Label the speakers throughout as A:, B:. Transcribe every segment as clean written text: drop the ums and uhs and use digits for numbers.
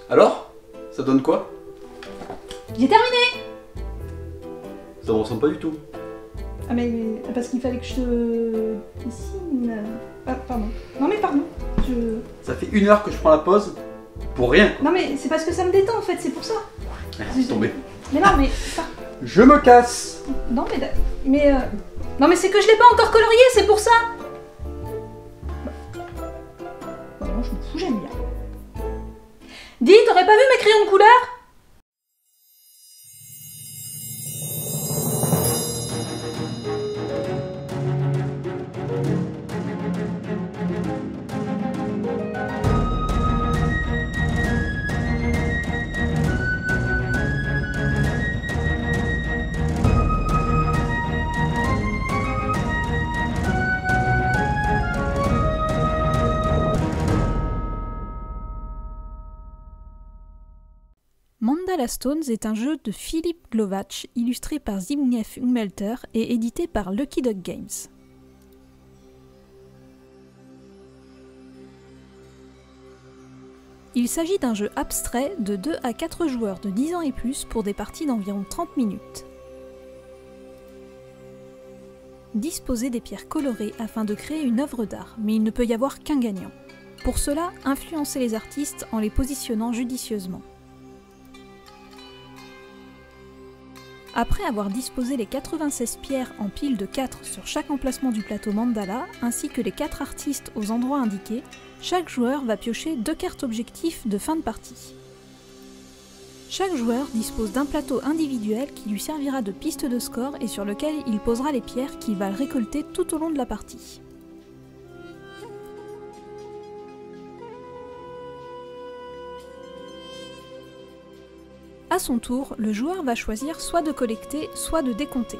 A: Alors? Ça donne quoi?
B: Il est terminé!
A: Ça me ressemble pas du tout.
B: Ah mais parce qu'il fallait que je te dessine. Ah pardon. Non mais pardon.
A: Ça fait 1 heure que je prends la pause pour rien.
B: Non mais c'est parce que ça me détend en fait, c'est pour ça.
A: Laisse tomber.
B: Mais non mais...
A: Je me casse.
B: Non mais... Non mais c'est que je l'ai pas encore colorié, c'est pour ça. Bah non je m'en fous, j'aime bien. Dis, t'aurais pas vu mes crayons de couleur?
C: Mandala Stones est un jeu de Philippe Glowacz, illustré par Zbigniew Melter et édité par Lucky Duck Games. Il s'agit d'un jeu abstrait de 2 à 4 joueurs de 10 ans et plus pour des parties d'environ 30 minutes. Disposez des pierres colorées afin de créer une œuvre d'art, mais il ne peut y avoir qu'un gagnant. Pour cela, influencez les artistes en les positionnant judicieusement. Après avoir disposé les 96 pierres en piles de 4 sur chaque emplacement du plateau mandala, ainsi que les 4 artistes aux endroits indiqués, chaque joueur va piocher 2 cartes objectifs de fin de partie. Chaque joueur dispose d'un plateau individuel qui lui servira de piste de score et sur lequel il posera les pierres qu'il va récolter tout au long de la partie. A son tour, le joueur va choisir soit de collecter, soit de décompter.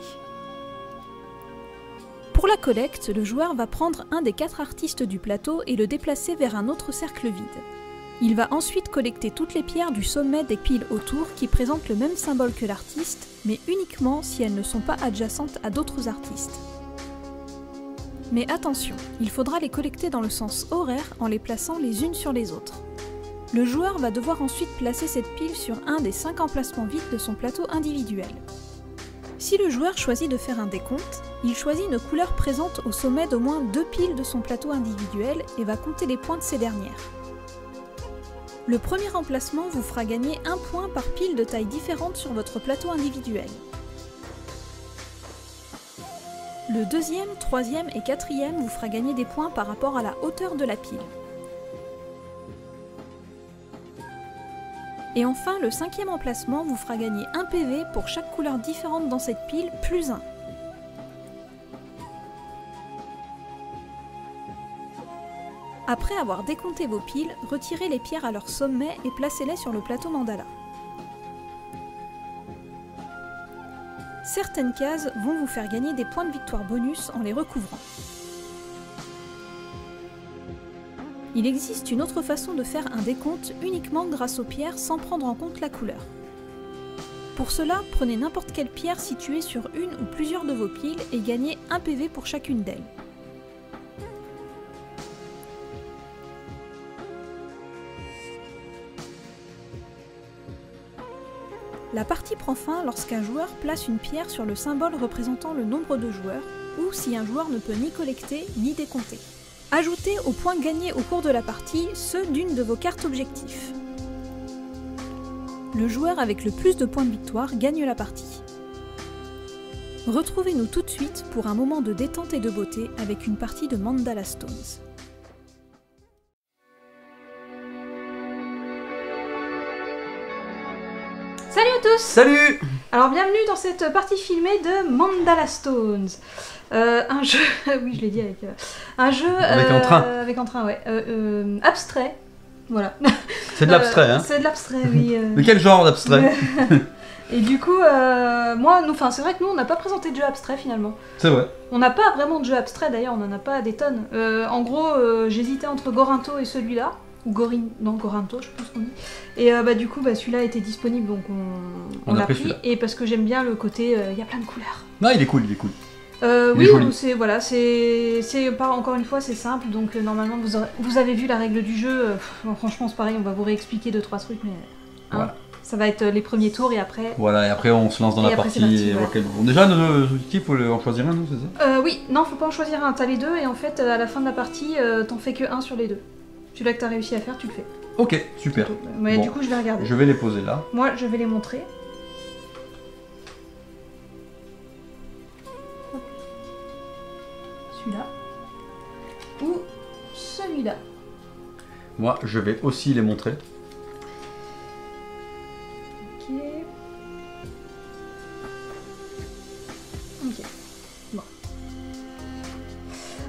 C: Pour la collecte, le joueur va prendre un des 4 artistes du plateau et le déplacer vers un autre cercle vide. Il va ensuite collecter toutes les pierres du sommet des piles autour qui présentent le même symbole que l'artiste, mais uniquement si elles ne sont pas adjacentes à d'autres artistes. Mais attention, il faudra les collecter dans le sens horaire en les plaçant les unes sur les autres. Le joueur va devoir ensuite placer cette pile sur un des 5 emplacements vides de son plateau individuel. Si le joueur choisit de faire un décompte, il choisit une couleur présente au sommet d'au moins 2 piles de son plateau individuel et va compter les points de ces dernières. Le premier emplacement vous fera gagner 1 point par pile de taille différente sur votre plateau individuel. Le deuxième, troisième et quatrième vous fera gagner des points par rapport à la hauteur de la pile. Et enfin, le 5e emplacement vous fera gagner 1 PV pour chaque couleur différente dans cette pile, plus 1. Après avoir décompté vos piles, retirez les pierres à leur sommet et placez-les sur le plateau mandala. Certaines cases vont vous faire gagner des points de victoire bonus en les recouvrant. Il existe une autre façon de faire un décompte uniquement grâce aux pierres sans prendre en compte la couleur. Pour cela, prenez n'importe quelle pierre située sur une ou plusieurs de vos piles et gagnez 1 PV pour chacune d'elles. La partie prend fin lorsqu'un joueur place une pierre sur le symbole représentant le nombre de joueurs, ou si un joueur ne peut ni collecter ni décompter. Ajoutez aux points gagnés au cours de la partie ceux d'une de vos cartes objectifs. Le joueur avec le plus de points de victoire gagne la partie. Retrouvez-nous tout de suite pour un moment de détente et de beauté avec une partie de Mandala Stones.
B: Salut à tous!
A: Salut!
B: Alors bienvenue dans cette partie filmée de Mandala Stones. Un jeu, oui je l'ai dit avec... un jeu...
A: Avec entrain.
B: Avec entrain, ouais. Abstrait. Voilà.
A: C'est de l'abstrait, hein?
B: C'est de l'abstrait, oui.
A: Mais quel genre d'abstrait?
B: Et du coup, c'est vrai que nous on n'a pas présenté de jeu abstrait finalement.
A: C'est vrai.
B: On n'a pas vraiment de jeu abstrait d'ailleurs, on en a pas des tonnes. En gros, j'hésitais entre Gorinto et celui-là. Ou Gorinto, je pense qu'on dit. Et du coup, celui-là était disponible, donc on l'a pris. Et parce que j'aime bien le côté, il y a plein de couleurs.
A: Non, il est cool, il est cool.
B: Oui,
A: joli.
B: voilà, encore une fois c'est simple, donc normalement vous avez vu la règle du jeu. Bon, franchement c'est pareil, on va vous réexpliquer 2-3 trucs, mais
A: Voilà.
B: ça va être les premiers tours et après.
A: Voilà, et après on se lance dans
B: Et
A: la
B: après,
A: partie.
B: c'est parti,
A: et
B: ouais.
A: voir quel- Bon, déjà, nos objectifs, faut en choisir un, non, c'est ça?
B: Oui, non, faut pas en choisir un, t'as les deux et en fait à la fin de la partie t'en fais que un sur les deux. Celui-là que t'as réussi à faire, tu le fais.
A: Ok, super.
B: Mais
A: Bon.
B: du coup je vais regarder.
A: Je vais les poser là.
B: Moi je vais les montrer. Celui-là. Ou celui-là.
A: Moi, je vais aussi les montrer.
B: Ok. Ok. Bon.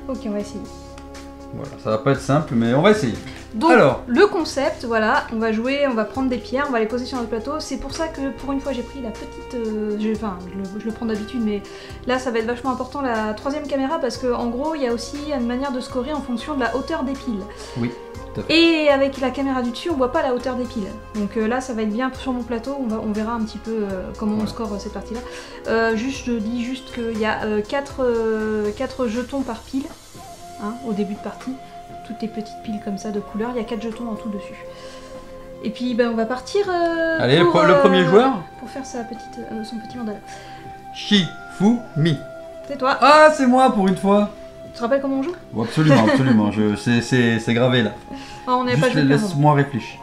B: Ok, on va essayer.
A: Voilà, ça va pas être simple, mais on va essayer.
B: Donc,
A: Alors.
B: le concept, voilà, on va jouer, on va prendre des pierres, on va les poser sur notre plateau. C'est pour ça que pour une fois j'ai pris la petite. Je le prends d'habitude, mais là ça va être vachement important la troisième caméra parce qu'en gros il y a aussi une manière de scorer en fonction de la hauteur des piles.
A: Oui, tout à fait.
B: Et avec la caméra du dessus, on voit pas la hauteur des piles. Donc là ça va être bien sur mon plateau, on verra un petit peu comment on score cette partie-là. Je dis juste qu'il y a 4 jetons par pile, hein, au début de partie. Toutes les petites piles comme ça de couleur, il y a 4 jetons en tout dessus. Et puis ben, on va partir
A: Allez,
B: pour,
A: le premier joueur,
B: pour faire son petit mandala.
A: Shifumi.
B: C'est toi.
A: Ah, c'est moi pour une fois.
B: Tu te rappelles comment on joue?
A: Oh, absolument, absolument. C'est gravé là.
B: Ah, on n'avait pas
A: Juste
B: joué depuis un moment.
A: laisse-moi réfléchir.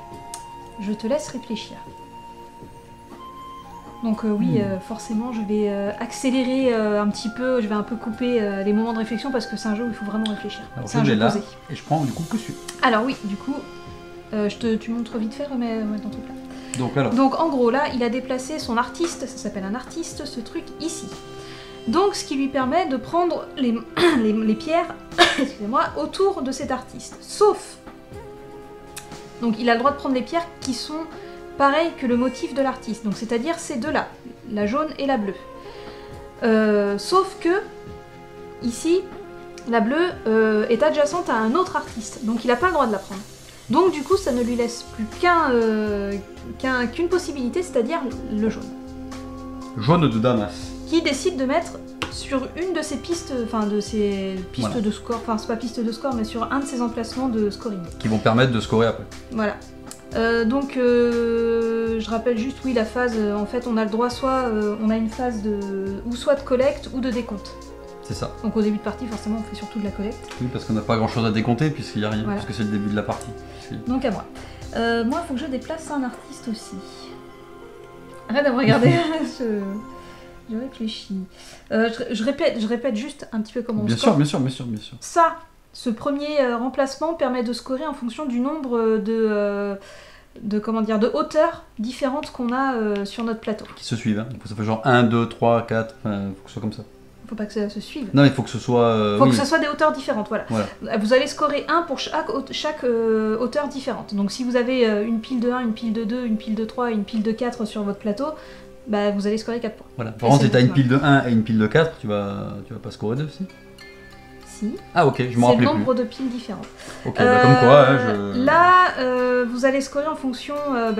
B: Je te laisse réfléchir. Donc oui, forcément, je vais accélérer un petit peu, je vais un peu couper les moments de réflexion parce que c'est un jeu où il faut vraiment réfléchir.
A: Alors,
B: C'est
A: je
B: un jeu
A: vais là
B: posé.
A: et je prends du coup que celui.
B: Alors oui, du coup, tu montres vite fait, remets ton truc là.
A: Donc alors.
B: Donc en gros là, il a déplacé son artiste, ça s'appelle un artiste, ce truc ici. Donc ce qui lui permet de prendre les pierres excusez-moi, autour de cet artiste. Sauf, donc il a le droit de prendre les pierres qui sont pareilles que le motif de l'artiste, donc c'est-à-dire ces deux-là, la jaune et la bleue. Sauf que, ici, la bleue est adjacente à un autre artiste, donc il n'a pas le droit de la prendre. Donc du coup ça ne lui laisse plus qu'une possibilité, c'est-à-dire le jaune.
A: Jaune de Damas.
B: Qui décide de mettre sur une de ces pistes, enfin de ces pistes
A: Voilà.
B: de score, enfin c'est pas piste de score, mais sur un de ces emplacements de scoring.
A: Qui vont permettre de scorer après.
B: Voilà. Donc je rappelle juste, oui, la phase, en fait on a le droit soit, on a une phase ou soit de collecte ou de décompte.
A: C'est ça.
B: Donc au début de partie forcément on fait surtout de la collecte.
A: Oui, parce qu'on n'a pas grand chose à décompter puisqu'il n'y a rien,
B: Voilà.
A: parce que c'est le début de la partie.
B: Donc à moi. Moi il faut que je déplace un artiste aussi. Arrête de me regarder, je réfléchis. Je répète juste un petit peu comment on
A: Bien
B: score.
A: sûr, bien sûr, bien sûr, bien sûr.
B: Ça, ce premier remplacement permet de scorer en fonction du nombre de hauteurs différentes qu'on a sur notre plateau.
A: Qui se suivent, hein. Donc ça fait genre 1, 2, 3, 4, enfin, faut que ce soit comme ça.
B: Faut pas que ça se suive.
A: Non, mais il faut que ce soit.
B: Faut
A: oui.
B: que ce soit des hauteurs différentes, voilà. Vous allez scorer 1 pour chaque hauteur différente. Donc si vous avez une pile de 1, une pile de 2, une pile de 3 et une pile de 4 sur votre plateau, bah vous allez scorer 4 points.
A: Voilà. Par contre,
B: c'est
A: si t'as
B: bon,
A: une pile de 1 et une pile de 4, tu vas pas scorer 2 aussi.
B: Si.
A: Ah, ok, je m'en
B: C'est le
A: rappelais plus.
B: nombre de piles différentes.
A: Ok, bah, comme quoi, hein, je.
B: Là, vous allez scorer en fonction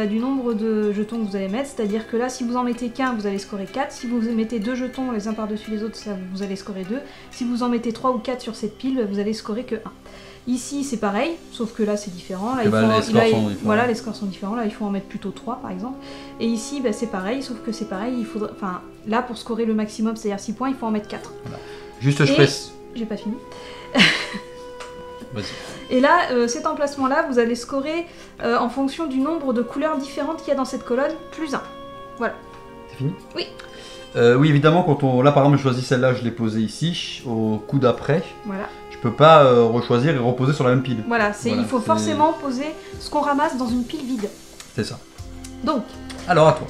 B: du nombre de jetons que vous allez mettre, c'est-à-dire que là, si vous en mettez qu'un, vous allez scorer 4, si vous mettez 2 jetons les uns par-dessus les autres, vous allez scorer 2, si vous en mettez 3 ou 4 sur cette pile, vous allez scorer que 1. Ici, c'est pareil, sauf que là, c'est différent. Là,
A: les scores sont différents.
B: Voilà, les scores sont différents. Là, il faut en mettre plutôt 3, par exemple. Et ici, bah, c'est pareil, sauf que c'est pareil, il faudra... Enfin, là, pour scorer le maximum, c'est-à-dire 6 points, il faut en mettre 4.
A: Voilà. Juste, je
B: Et-
A: presse.
B: J'ai pas fini.
A: Vas-y.
B: Et là, cet emplacement-là, vous allez scorer en fonction du nombre de couleurs différentes qu'il y a dans cette colonne, plus 1.
A: C'est fini?
B: Oui.
A: Oui, évidemment, quand on. Là, par exemple, je choisis celle-là, je l'ai posée ici, au coup d'après.
B: Voilà.
A: Je peux pas rechoisir et reposer sur la même pile.
B: Voilà,
A: Voilà,
B: il faut
A: c'est-
B: forcément poser ce qu'on ramasse dans une pile vide.
A: C'est ça.
B: Donc,
A: Alors, à toi.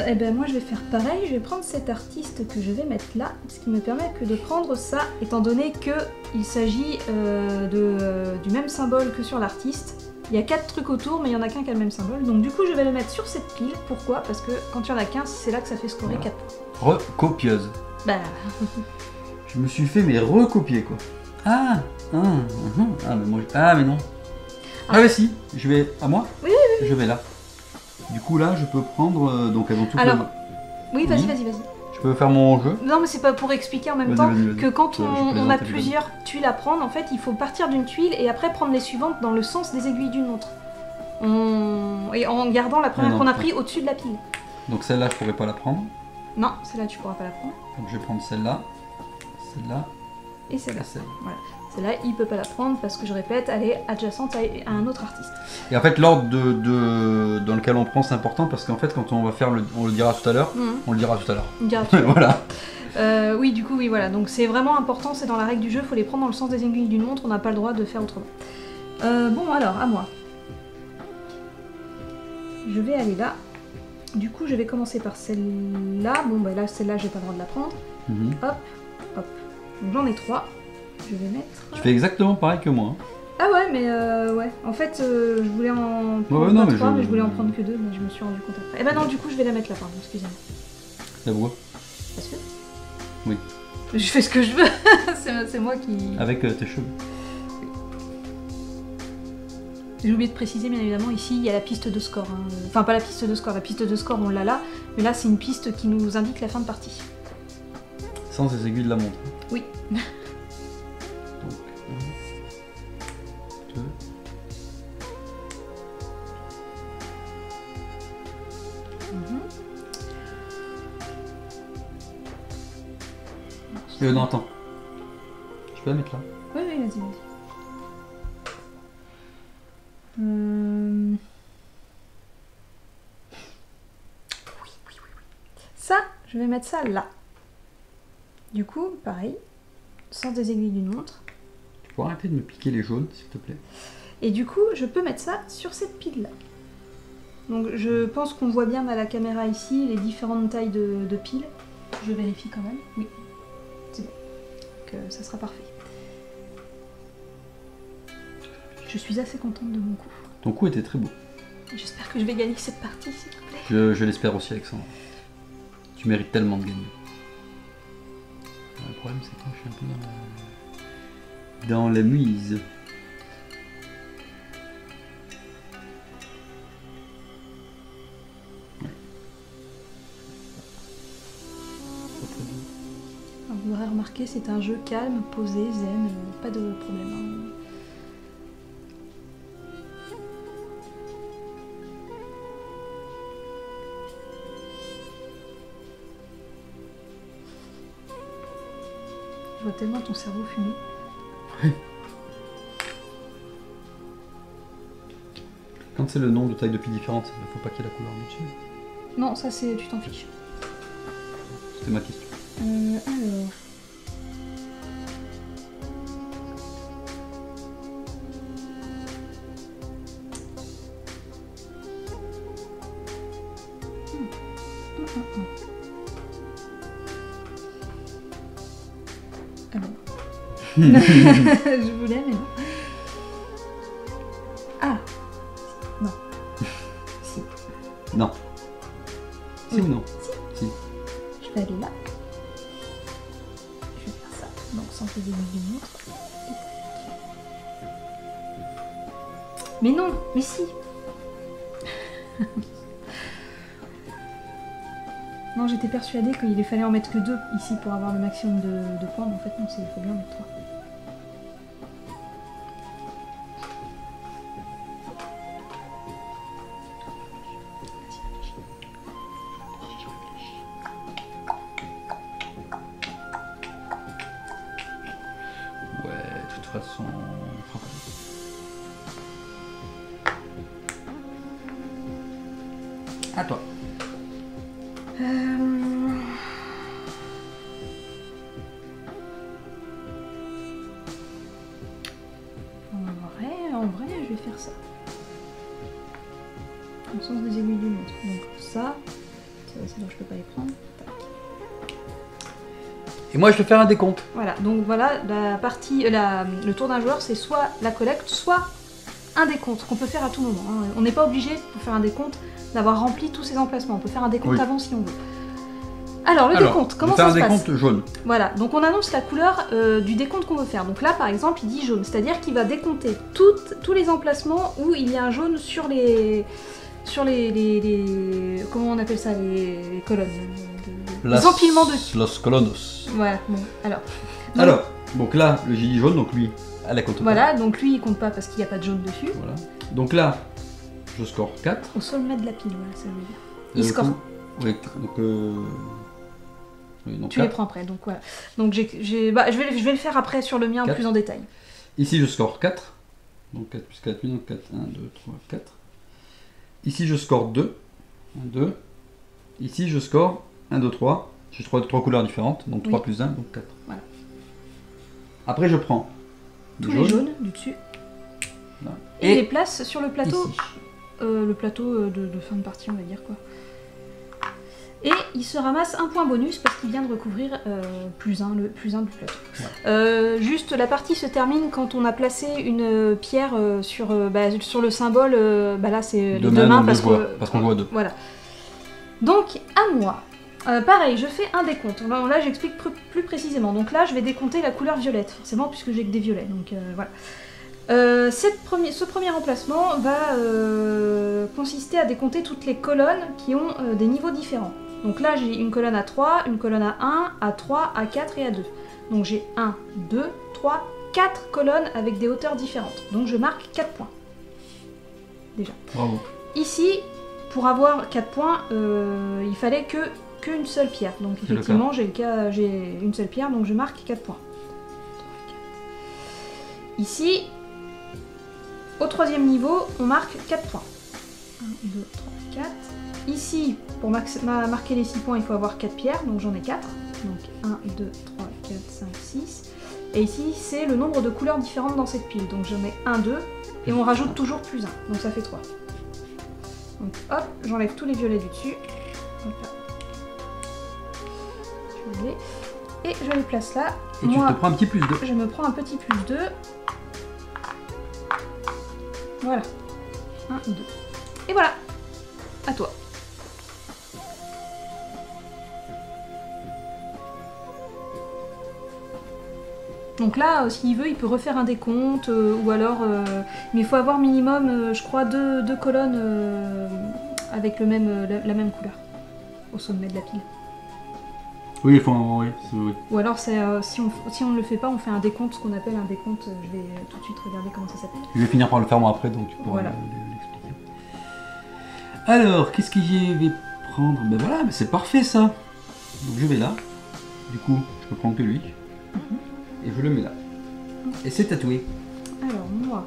B: eh ben moi je vais faire pareil, je vais prendre cet artiste que je vais mettre là, ce qui me permet que de prendre ça, étant donné que il s'agit du même symbole que sur l'artiste. Il y a 4 trucs autour, mais il y en a qu'un qui a le même symbole. Donc du coup, je vais le mettre sur cette pile. Pourquoi? Parce que quand il y en a qu'un, c'est là que ça fait scorer 4 points.
A: Recopieuse.
B: Bah,
A: Je me suis fait mes recopier quoi. Ah, ah, mais moi, ah mais non. Ah mais si, je vais à moi.
B: Oui,
A: Je vais là. Du coup là, je peux prendre donc elles vont toutes.
B: alors, oui, vas-y,
A: Oui.
B: vas-y, vas-y.
A: Je peux faire mon jeu?
B: Non, mais c'est pas pour expliquer en même
A: Vas-y,
B: temps
A: vas-y.
B: que quand
A: Ouais, je
B: on
A: plaisante,
B: a
A: évidemment.
B: plusieurs tuiles à prendre, en fait, il faut partir d'une tuile et après prendre les suivantes dans le sens des aiguilles d'une montre. Et en gardant la première
A: non,
B: qu'on a
A: non.
B: pris au-dessus de la pile.
A: Donc celle-là, je pourrais pas la prendre.
B: Non, celle-là, tu pourras pas la prendre.
A: Donc je vais prendre celle-là, celle-là
B: Et
A: et
B: celle-là.
A: celle-là.
B: Celle-là, il peut pas la prendre parce que je répète, elle est adjacente à un autre artiste.
A: Et en fait, l'ordre dans lequel on prend, c'est important parce qu'en fait, quand on va faire on le dira tout à l'heure, on le dira tout à l'heure.
B: Il me dira tout.
A: Voilà.
B: Oui, du coup, oui, voilà. Donc c'est vraiment important, c'est dans la règle du jeu, il faut les prendre dans le sens des aiguilles d'une montre, on n'a pas le droit de faire autrement. Bon, alors, à moi. Je vais aller là. Du coup, je vais commencer par celle-là. Bon, bah là, celle-là, j'ai pas le droit de la prendre.
A: Mhm.
B: Hop, hop. Donc j'en ai 3. Je vais mettre...
A: Tu fais exactement pareil que moi. Hein.
B: Ah ouais, mais ouais. En fait, je voulais en prendre
A: Ouais, non,
B: pas
A: mais
B: 3,
A: je-
B: mais je voulais en prendre que 2, mais je me suis rendu compte après. Eh ben non, du coup, je vais la mettre là, pardon, excusez-moi.
A: La voix.
B: Parce que...
A: Oui.
B: Je fais ce que je veux. c'est moi qui...
A: Avec tes cheveux.
B: J'ai oublié de préciser, bien évidemment, ici, il y a la piste de score. Hein. Enfin, pas la piste de score. La piste de score, on l'a là. Mais là, c'est une piste qui nous indique la fin de partie.
A: Sans les aiguilles de la montre.
B: Oui.
A: Donc, 1, 2. Non, attends. Je peux la mettre là.
B: Oui, oui, vas-y, vas-y. Ça, je vais mettre ça là. Du coup, pareil, sens des aiguilles d'une montre.
A: Tu peux arrêter de me piquer les jaunes, s'il te plaît.
B: Et du coup, je peux mettre ça sur cette pile-là. Donc je pense qu'on voit bien à la caméra ici les différentes tailles de piles. Je vérifie quand même. Oui, c'est bon. Donc ça sera parfait. Je suis assez contente de mon coup.
A: Ton coup était très beau.
B: J'espère que je vais gagner cette partie, s'il te plaît.
A: Je l'espère aussi, Alexandre. Tu mérites tellement de gagner. Le problème, c'est quand je suis un peu dans la mise.
B: Alors, vous aurez remarqué, c'est un jeu calme, posé, zen, pas de problème. Hein. Je vois tellement ton cerveau fumer.
A: Quand c'est le nom de taille de pile différente, il ne faut pas qu'il y ait la couleur dessus.
B: Non, ça c'est... tu t'en fiches.
A: C'était ma question.
B: Alors... Alors... Je voulais, mais non. Ah. Non. Si.
A: Non. Si
B: Oui.
A: ou non? Si.
B: Je vais aller là. Je vais faire ça. Donc sans poser une montre. Mais non, mais si. Non, j'étais persuadée qu'il fallait en mettre que 2 ici pour avoir le maximum de points, mais en fait non, il faut bien en mettre 3.
A: Ouais, de toute façon... À toi.
B: En vrai, je vais faire ça. Dans le sens des aiguilles d'une montre. Donc ça, c'est là je peux pas les prendre. Tac.
A: Et moi, je vais faire un décompte.
B: Voilà, donc voilà, la partie, le tour d'un joueur, c'est soit la collecte, soit un décompte qu'on peut faire à tout moment. Hein. On n'est pas obligé, pour faire un décompte, d'avoir rempli tous ces emplacements. On peut faire un décompte
A: Oui.
B: avant si on veut. Alors, le décompte, comment
A: je vais
B: ça
A: faire
B: se
A: un
B: passe?
A: décompte jaune.
B: Voilà, donc on annonce la couleur du décompte qu'on veut faire. Donc là, par exemple, il dit jaune, c'est-à-dire qu'il va décompter tous les emplacements où il y a un jaune sur les comment on appelle ça, les colonnes. les empilements de...
A: Los colonos.
B: Voilà, bon, alors.
A: Alors, donc là, le gilet jaune, donc lui, elle compte pas.
B: Voilà, donc lui il compte pas parce qu'il n'y a pas de jaune dessus.
A: Voilà. Donc là, je score 4.
B: Au sommet de la pile, voilà, ça veut dire.
A: Et
B: Il
A: du
B: score.
A: coup, oui, donc... oui, donc
B: Tu les prends après, donc voilà. Donc bah, je vais le faire après sur le mien
A: 4.
B: plus en détail.
A: Ici, je score 4. Donc 4 plus 4, donc 4, 1, 2, 3, 4. Ici, je score 2. 1, 2. Ici, je score 1, 2, 3. J'ai 3 couleurs différentes, donc 3
B: Oui.
A: plus 1, donc 4.
B: Voilà.
A: Après, je prends
B: Tous les jaunes du dessus.
A: Là.
B: Et je les place sur le plateau.
A: Ici.
B: Le plateau de fin de partie, on va dire quoi. Et il se ramasse un point bonus parce qu'il vient de recouvrir plus 1 du plateau.
A: Ouais.
B: Juste, la partie se termine quand on a placé une pierre sur le symbole. Là, c'est les deux mains parce
A: qu'on joue à 2.
B: Voilà. Donc, à moi. Pareil, je fais un décompte. Là, j'explique plus précisément. Donc là, je vais décompter la couleur violette, forcément, puisque j'ai que des violets. Donc voilà. Ce premier emplacement va consister à décompter toutes les colonnes qui ont des niveaux différents. Donc là, j'ai une colonne à 3, une colonne à 1, à 3, à 4 et à 2. Donc j'ai 1, 2, 3, 4 colonnes avec des hauteurs différentes. Donc je marque 4 points. Déjà.
A: Bravo.
B: Ici, pour avoir 4 points, il fallait qu'une seule pierre. Donc effectivement, j'ai une seule pierre, donc je marque 4 points. Ici, au troisième niveau, on marque 4 points. 1, 2, 3, 4. Ici, pour marquer les 6 points, il faut avoir 4 pierres, donc j'en ai 4. Donc 1, 2, 3, 4, 5, 6. Et ici, c'est le nombre de couleurs différentes dans cette pile. Donc j'en ai 1, 2, et on rajoute toujours plus 1. Donc ça fait 3. Donc hop, j'enlève tous les violets du dessus. Hop là. Et je les place là.
A: Et tu te prends un petit plus 2.
B: Je me prends un petit plus 2. Voilà. 1, 2. Et voilà. À toi. Donc là, s'il veut, il peut refaire un décompte, ou alors... mais il faut avoir minimum, je crois, deux colonnes avec la même couleur, au sommet de la pile.
A: Oui, il faut... Oui.
B: Ou alors, si on ne le fait pas, on fait un décompte, ce qu'on appelle un décompte. Je vais tout de suite regarder comment ça s'appelle.
A: Je vais finir par le faire moi après, donc tu pourras l'expliquer. Alors, qu'est-ce que je vais prendre? Ben voilà, mais c'est parfait ça. Donc je vais là. Du coup, je peux prendre que lui. Et je le mets là. Et c'est tatoué.
B: Alors moi...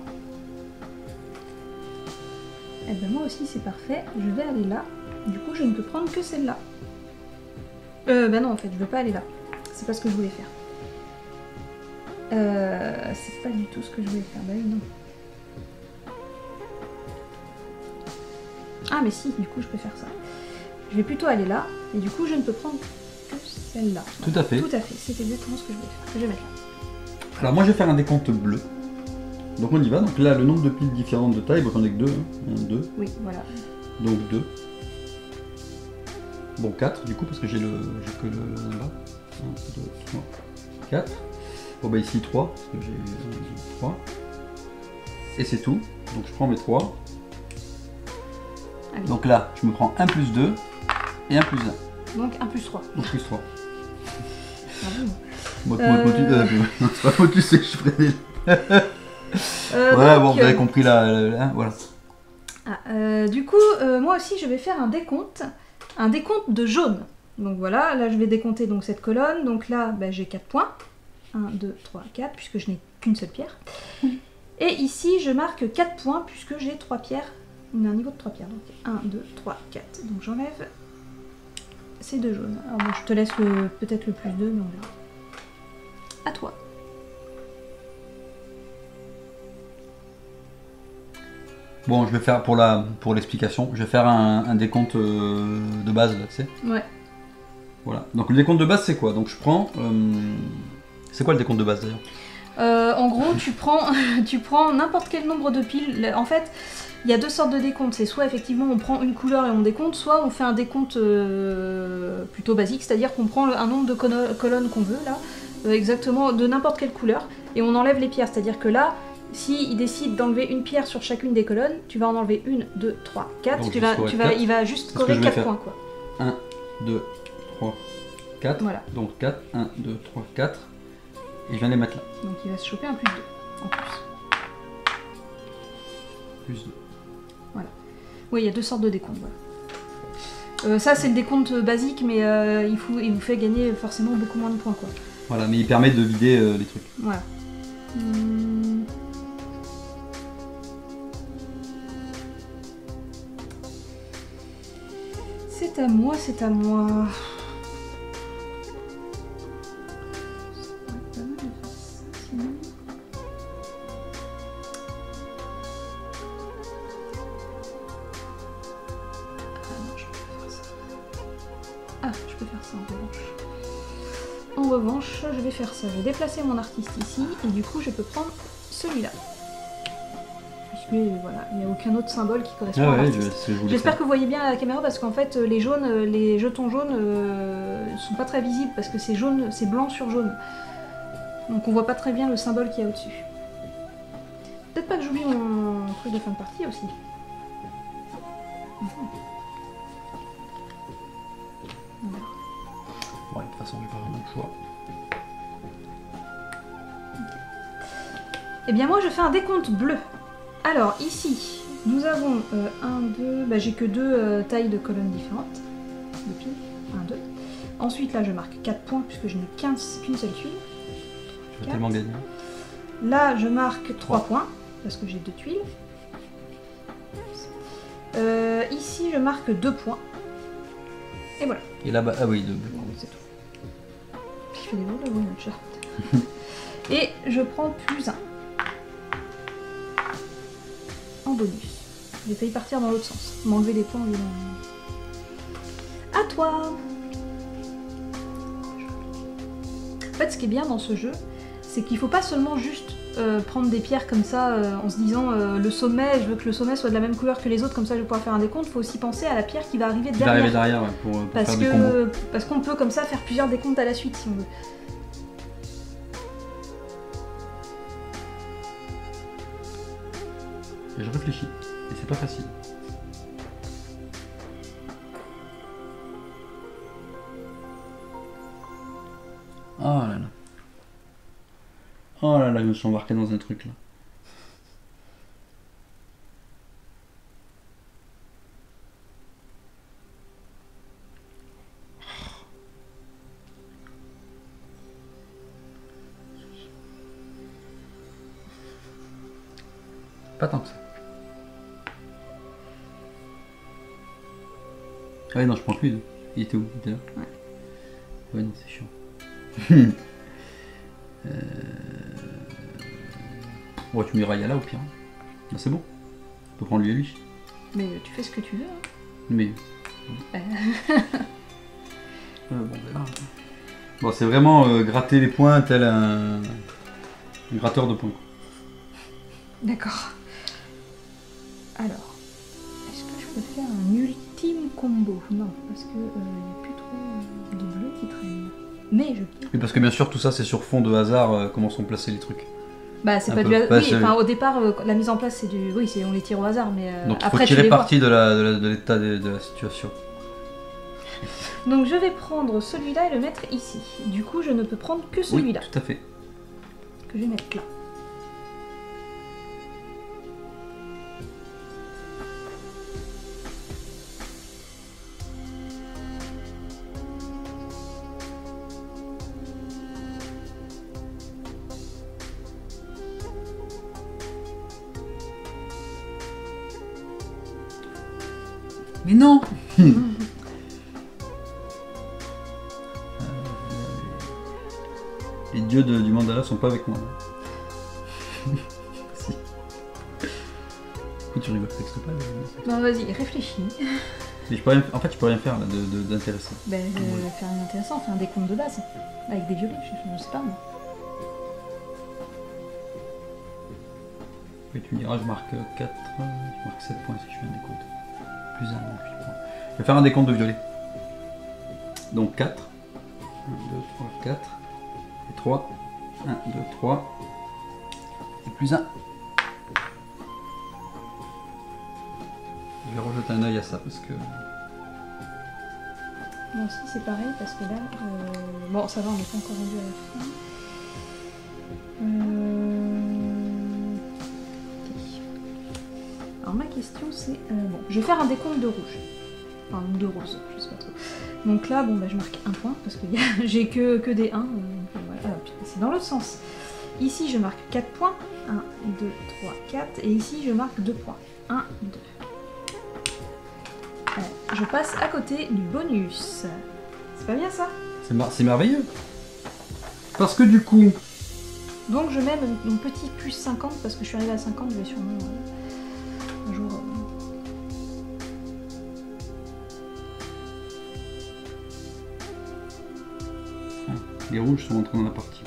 B: Eh ben moi aussi c'est parfait. Je vais aller là. Du coup je ne peux prendre que celle-là. Ben non en fait, je veux pas aller là. C'est pas ce que je voulais faire. C'est pas du tout ce que je voulais faire. Bah oui, non. Ah mais si, du coup je peux faire ça. Je vais plutôt aller là. Et du coup je ne peux prendre que celle-là.
A: Tout à fait.
B: Tout à fait, c'est exactement ce que je voulais faire. Je vais mettre là.
A: Alors moi je vais faire un décompte bleu. Donc on y va. Donc là le nombre de piles différentes de taille, bon j'en ai que 2. 1, 2.
B: Oui, voilà.
A: Donc 2. Bon 4 du coup parce que j'ai que le là-bas. 1, 2, 3, 4. Bon bah ici 3, parce que j'ai 1, 2, 3. Et c'est tout. Donc je prends mes 3.
B: Allez.
A: Donc là je me prends 1 plus 2 et 1 plus 1.
B: Donc 1 plus 3.
A: Donc plus 3.
B: Bravo.
A: Moi c'est pas moi tu sais que je ferai des...
B: Ouais,
A: bon vous avez compris là, voilà.
B: Du coup, moi aussi je vais faire un décompte de jaune. Donc voilà, là je vais décompter donc cette colonne, donc là ben, j'ai 4 points. 1, 2, 3, 4, puisque je n'ai qu'une seule pierre. Et ici je marque 4 points, puisque j'ai 3 pierres, un niveau de 3 pierres. Donc 1, 2, 3, 4. Donc j'enlève ces deux jaunes. Alors bon, je te laisse peut-être le plus 2, mais on verra. À toi.
A: Bon, je vais faire pour l'explication, je vais faire un décompte de base là, tu sais.
B: Ouais.
A: Voilà. Donc le décompte de base c'est quoi? Donc je prends. C'est quoi le décompte de base d'ailleurs?
B: En gros, tu prends n'importe quel nombre de piles. En fait, il y a deux sortes de décomptes. C'est soit effectivement on prend une couleur et on décompte, soit on fait un décompte plutôt basique, c'est-à-dire qu'on prend un nombre de colonnes qu'on veut là, exactement de n'importe quelle couleur, et on enlève les pierres. C'est-à-dire que là, si il décide d'enlever une pierre sur chacune des colonnes, tu vas en enlever 1, 2, 3, 4.
A: Donc,
B: il va juste scorer 4 points quoi.
A: 1, 2, 3, 4.
B: Voilà.
A: Donc 4, 1, 2, 3, 4. Et je viens de les mettre là.
B: Donc il va se choper un plus 2 en plus.
A: Plus 2.
B: Voilà. Oui, il y a deux sortes de décompte. Voilà. Ça, c'est le décompte basique, mais il vous fait gagner forcément beaucoup moins de points, quoi.
A: Voilà, mais il permet de vider les trucs.
B: Voilà. C'est à moi, c'est à moi. Ça pourrait être pas mal de faire ça, sinon. Ah, je peux faire ça en revanche. En revanche, je vais faire ça. Je vais déplacer mon artiste ici et du coup, je peux prendre celui-là. Puisque voilà, il n'y a aucun autre symbole qui correspond à l'artiste. J'espère que vous voyez bien à la caméra parce qu'en fait, les jaunes, les jetons jaunes sont pas très visibles parce que c'est jaune, c'est blanc sur jaune. Donc on voit pas très bien le symbole qu'il y a au-dessus. Peut-être pas que j'oublie mon truc de fin de partie aussi.
A: Ouais, de toute façon, j'ai pas vraiment le choix.
B: Eh bien moi je fais un décompte bleu. Alors ici, nous avons 1, 2, bah, j'ai que deux tailles de colonnes différentes. De piles, 1, 2. Ensuite là je marque 4 points puisque je n'ai qu'une seule tuile.
A: Je vais tellement gagner.
B: Là je marque 3 points parce que j'ai 2 tuiles. Ici je marque 2 points. Et voilà.
A: Et là-bas, ah oui, 2.
B: C'est tout. Je fais des drôles de bruit, notre chat. Et je prends plus 1. En bonus. J'ai failli partir dans l'autre sens. M'enlever des points, évidemment. À toi! En fait, ce qui est bien dans ce jeu, c'est qu'il faut pas seulement juste prendre des pierres comme ça en se disant le sommet, je veux que le sommet soit de la même couleur que les autres, comme ça je vais pouvoir faire un décompte. Il faut aussi penser à la pierre qui va arriver derrière.
A: Qui va arriver derrière, ouais, pour faire des combos.
B: Parce qu'on peut comme ça faire plusieurs décomptes à la suite si on veut.
A: Et je réfléchis, et c'est pas facile. Oh là là. Oh là là, je me suis embarqué dans un truc là. Pas tant que ça. Ah ouais, non, je prends plus. Il était où? Il était là?
B: Ouais.
A: Ouais, non, c'est chiant. Ouais, tu m'iras là au pire. Bah, c'est bon. On peut prendre lui et lui.
B: Mais tu fais ce que tu veux. Hein.
A: Mais. Bon, ben là. Bon, c'est vraiment gratter les points tel un gratteur de points.
B: D'accord. Alors, est-ce que je peux faire un ultime combo? Non, parce que il n'y a plus trop de bleu qui traîne. Mais je peux.
A: Et parce que bien sûr, tout ça c'est sur fond de hasard, comment sont placés les trucs.
B: Bah, c'est
A: Un
B: pas
A: peu.
B: du hasard.
A: Bah,
B: Oui, enfin, au départ, la mise en place, c'est du. Oui, on les tire au hasard, mais
A: donc il
B: après,
A: faut tirer
B: tu les
A: parti de l'état de la situation.
B: vois. Donc je vais prendre celui-là et le mettre ici. Du coup, je ne peux prendre que celui-là.
A: Oui, tout à fait.
B: Que je vais mettre là.
A: Mais non. Les dieux du mandala sont pas avec moi. Si. Pourquoi tu rigoles, texte pas
B: Non, vas-y, réfléchis.
A: Mais je peux rien, en fait, je peux rien faire là d'intéressant.
B: Ben, faire un intéressant, faire un décompte de base. Avec des violets, je sais pas moi.
A: Et tu me diras, je marque 4, je marque 7 points si je fais un décompte. Plus 1, donc 8 points. Je vais faire un décompte de violet. Donc 4. 1, 2, 3, 4. Et 3. 1, 2, 3. Et plus 1. Je vais rejeter un œil à ça parce que...
B: Moi aussi c'est pareil parce que là... Bon ça va, on n'est pas encore rendu à la fin. Ok. Alors ma question c'est... bon, je vais faire un décompte de rouge. Enfin de rose, je sais pas trop. Donc là, bon bah je marque un point parce que j'ai que des 1. Voilà. C'est dans l'autre sens. Ici je marque 4 points. 1, 2, 3, 4. Et ici je marque 2 points. 1, 2. Je passe à côté du bonus. C'est pas bien ça?
A: C'est merveilleux. Parce que du coup...
B: Donc je mets mon petit plus 50 parce que je suis arrivée à 50, je vais sûrement un jour...
A: Les rouges sont entrés dans la partie.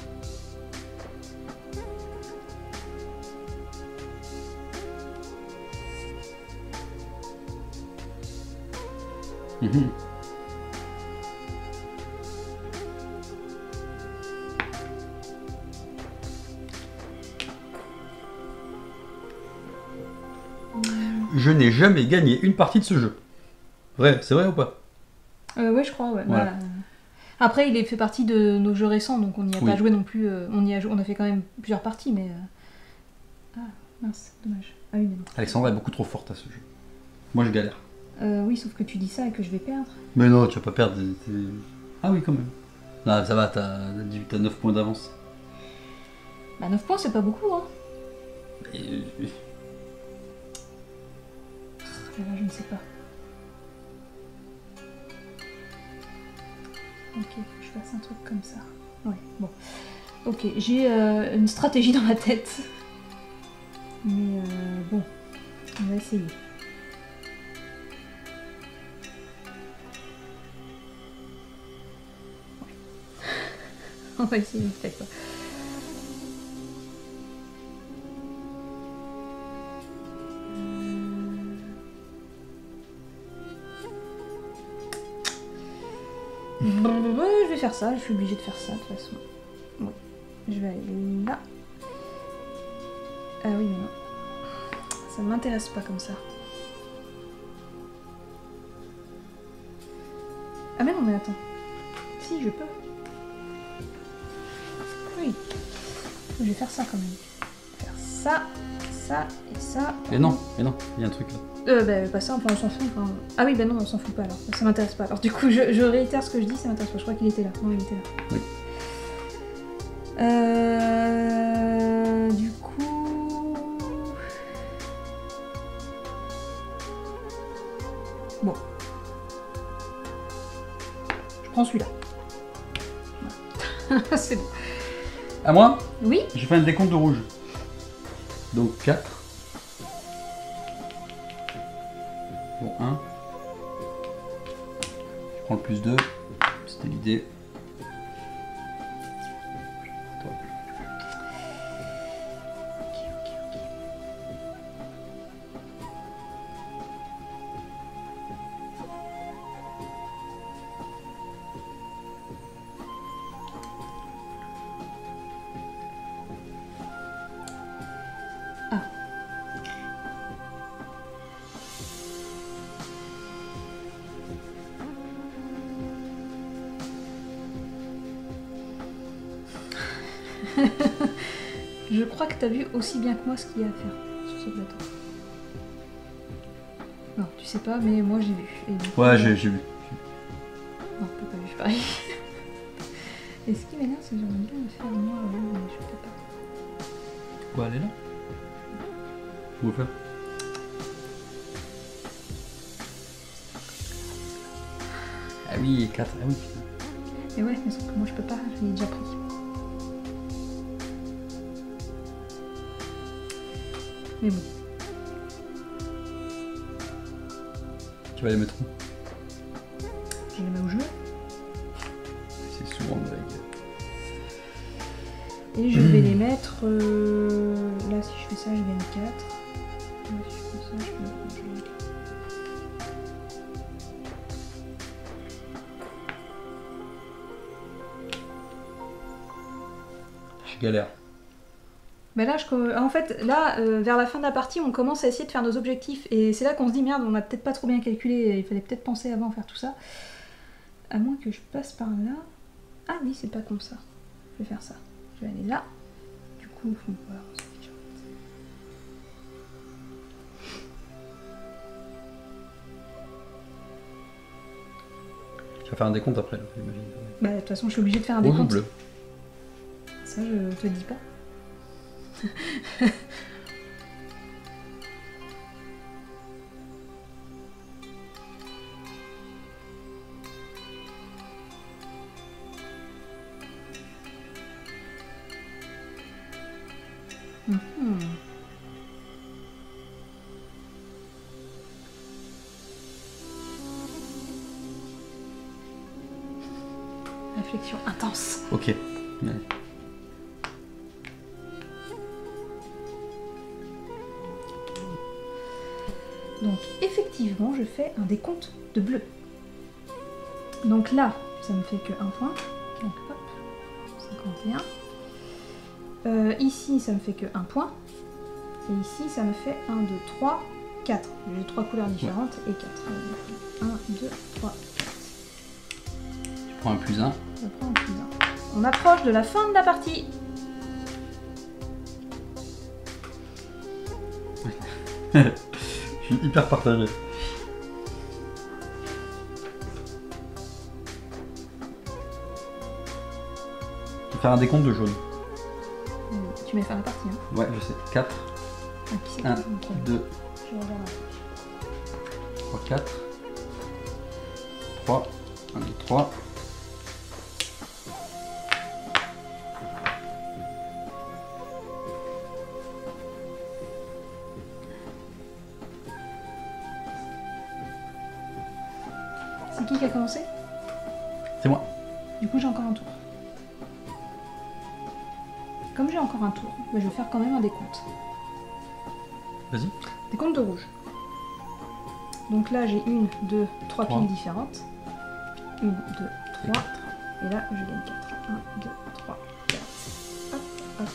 A: Je n'ai jamais gagné une partie de ce jeu. Vrai, c'est vrai ou pas?
B: Ouais, je crois, ouais.
A: Voilà.
B: Après, il fait partie de nos jeux récents, donc on n'y a pas joué non plus. On a fait quand même plusieurs parties, mais... Ah, mince, dommage. Ah oui, mais non.
A: Alexandra est beaucoup trop forte à ce jeu. Moi, je galère.
B: Oui, sauf que tu dis ça et que je vais perdre.
A: Mais non, tu vas pas perdre. Ah oui, quand même. Non, ça va, t'as 9 points d'avance.
B: Bah 9 points, c'est pas beaucoup, hein. Là, je ne sais pas. Ok, je fasse un truc comme ça. Ouais, bon. Ok, j'ai une stratégie dans ma tête. Mais bon, on va essayer. Ouais. On va essayer peut-être pas. Je vais faire ça, je suis obligée de faire ça de toute façon. Bon, je vais aller là. Ah oui, mais non. Ça ne m'intéresse pas comme ça. Ah mais non, mais attends. Si, je peux. Oui. Je vais faire ça quand même. Faire ça, ça et ça.
A: Mais non, il y a un truc là.
B: Bah ça, enfin, on s'en fout. Enfin... Ah oui, bah non, on s'en fout pas alors. Ça m'intéresse pas. Alors du coup, je réitère ce que je dis, ça m'intéresse pas. Je crois qu'il était là. Non, il était là.
A: Oui.
B: Du coup... Bon. Je prends celui-là. Voilà. C'est bon.
A: À moi?
B: Oui.
A: J'ai fait un décompte de rouge. Donc 4. Bon, 1. Je prends le plus 2. C'était l'idée.
B: Je crois que t'as vu aussi bien que moi ce qu'il y a à faire sur ce plateau. Non, tu sais pas, mais moi j'ai vu. Et donc,
A: ouais, j'ai vu.
B: Non, t'as pas vu, pareil. Et ce qui m'énerve, c'est que j'aimerais bien le faire moi, mais je peux pas.
A: Quoi, elle est là? Où faire? Ah oui, 4. Ah oui, putain.
B: Et ouais, mais sauf que moi je peux pas, je l'ai déjà pris. Mais bon.
A: Tu vas les mettre où?
B: Je les mets où je veux.
A: C'est souvent de la gueule.
B: Et je vais les mettre... Là, si je fais ça, je gagne 4. Là, si je fais ça, je peux...
A: Je galère.
B: Bah là, en fait, là, vers la fin de la partie, on commence à essayer de faire nos objectifs. Et c'est là qu'on se dit, merde, on a peut-être pas trop bien calculé, il fallait peut-être penser avant à faire tout ça. À moins que je passe par là. Ah oui, c'est pas comme ça. Je vais faire ça. Je vais aller là. Du coup, voilà.
A: Tu vas faire un décompte après, là, j'imagine.
B: Bah, de toute façon, je suis obligée de faire un
A: Rouge ou
B: décompte.
A: bleu?
B: Ça, je te dis pas. Réflexion intense.
A: Ok. Ouais.
B: Donc effectivement, je fais un décompte de bleu. Donc là, ça me fait que 1 point. Donc hop, 51. Ici, ça me fait que 1 point. Et ici, ça me fait 1, 2, 3, 4. J'ai 3 couleurs différentes et 4. 1, 2, 3, 4.
A: Tu prends un plus 1.
B: Je prends un plus 1. On approche de la fin de la partie.
A: Je suis hyper partagé. Je vais faire un décompte de jaune.
B: Tu mets fin de la partie. Hein.
A: Ouais, je sais. 4,
B: Ah, qui c'est
A: 1,
B: qui- ok.
A: 2,
B: Je regarde un peu.
A: 3, 4. 3, 1, 2, 3.
B: C'est qui a commencé?
A: C'est moi.
B: Du coup, j'ai encore un tour. Comme j'ai encore un tour, je vais faire quand même un décompte.
A: Vas-y.
B: Décompte de rouge. Donc là, j'ai 1, 2, 3
A: Trois.
B: piles différentes. 1, 2, 3. Et là, je gagne 4. 1, 2, 3, 4. Hop, hop.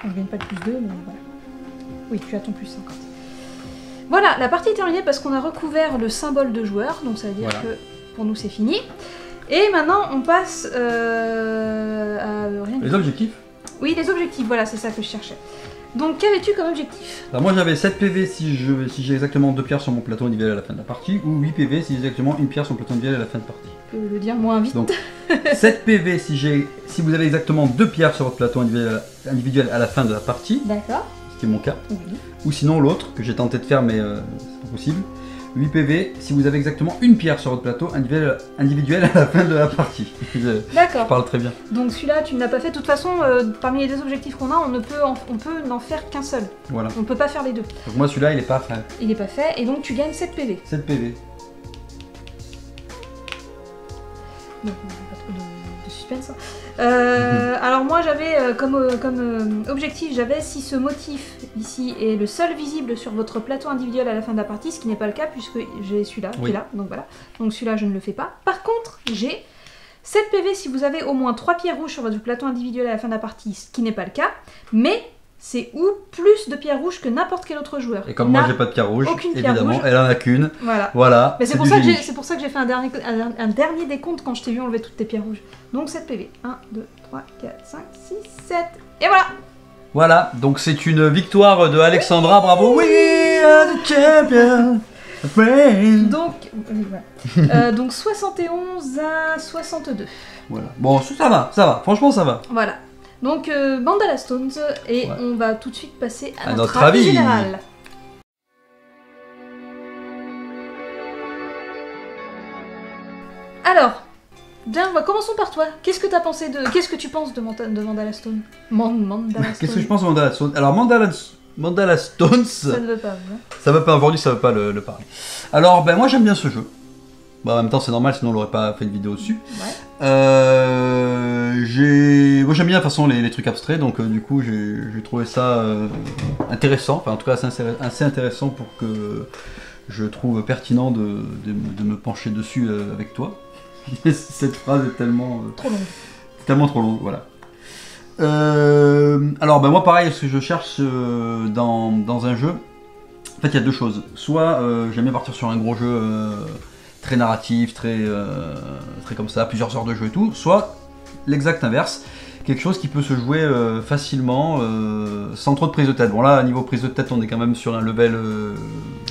B: Bon, je gagne pas de plus 2, mais voilà. Oui, tu as ton plus 50. Voilà, la partie est terminée parce qu'on a recouvert le symbole de joueur. Donc ça veut dire
A: Voilà.
B: que pour nous, c'est fini. Et maintenant, on passe à rien.
A: Les objectifs.
B: Oui, les objectifs, voilà, c'est ça que je cherchais. Donc, qu'avais-tu comme objectif?
A: Alors moi j'avais 7 PV si j'ai exactement 2 pierres sur mon plateau individuel à la fin de la partie, ou 8 PV si j'ai exactement une pierre sur mon plateau individuel à la fin de partie.
B: Je peux le dire moins vite.
A: Donc 7 PV si vous avez exactement 2 pierres sur votre plateau individuel à la fin de la partie,
B: D'accord.
A: ce qui est mon cas,
B: Oui.
A: ou sinon l'autre que j'ai tenté de faire mais c'est pas possible. 8 PV si vous avez exactement une pierre sur votre plateau individuel à la fin de la partie. Je
B: D'accord.
A: parle très bien.
B: Donc celui-là, tu ne l'as pas fait. De toute façon, parmi les deux objectifs qu'on a, on peut n'en faire qu'un seul.
A: Voilà.
B: On peut pas faire les deux.
A: Donc moi celui-là il est pas fait.
B: Il n'est pas fait, et donc tu gagnes 7 PV.
A: 7 PV.
B: Donc, pas trop de suspense. Alors moi, j'avais comme objectif, j'avais si ce motif ici est le seul visible sur votre plateau individuel à la fin de la partie, ce qui n'est pas le cas puisque j'ai celui-là qui
A: Oui.
B: est là. Donc voilà. Donc celui-là, je ne le fais pas. Par contre, j'ai 7 PV si vous avez au moins 3 pierres rouges sur votre plateau individuel à la fin de la partie, ce qui n'est pas le cas. Mais c'est ou plus de pierres rouges que n'importe quel autre joueur.
A: Et comme moi
B: N'a-
A: j'ai pas de pierre rouge,
B: aucune pierre
A: évidemment,
B: rouge.
A: elle en a qu'une.
B: Voilà.
A: Voilà.
B: Mais c'est
A: du
B: pour
A: génie.
B: ça que j'ai fait un dernier décompte quand je t'ai vu enlever toutes tes pierres rouges. Donc 7 PV. 1, 2, 3, 4, 5, 6, 7. Et voilà.
A: Voilà, donc c'est une victoire de Alexandra, bravo. We are the champion. friend.
B: Donc, voilà. Donc 71 à 62.
A: Voilà. Bon, ça va, franchement ça va.
B: Voilà. Donc Mandala Stones. Et
A: Ouais.
B: on va tout de suite passer à
A: À
B: notre
A: notre
B: avis
A: avis.
B: général. Alors, bien, commençons par toi. Qu'est-ce que tu penses de Mandala Stone? Mandala Stone.
A: Qu'est-ce que je pense de Mandala Stone? Alors Mandala Stones,
B: Ça ne veut pas, hein.
A: ça va pas aujourd'hui, ça va pas le parler. Alors ben moi j'aime bien ce jeu. Bah, en même temps c'est normal, sinon on l'aurait pas fait de vidéo dessus.
B: Ouais.
A: Moi j'aime bien de toute façon les trucs abstraits, donc du coup j'ai trouvé ça intéressant, enfin en tout cas assez intéressant pour que je trouve pertinent de me pencher dessus avec toi. Cette phrase est tellement
B: Trop long.
A: trop longue, voilà. Alors ben moi pareil, ce que je cherche dans un jeu, en fait il y a deux choses. Soit j'aime bien partir sur un gros jeu très narratif, très comme ça, plusieurs heures de jeu et tout, soit l'exact inverse, quelque chose qui peut se jouer facilement, sans trop de prise de tête. Bon là, niveau prise de tête, on est quand même sur un level...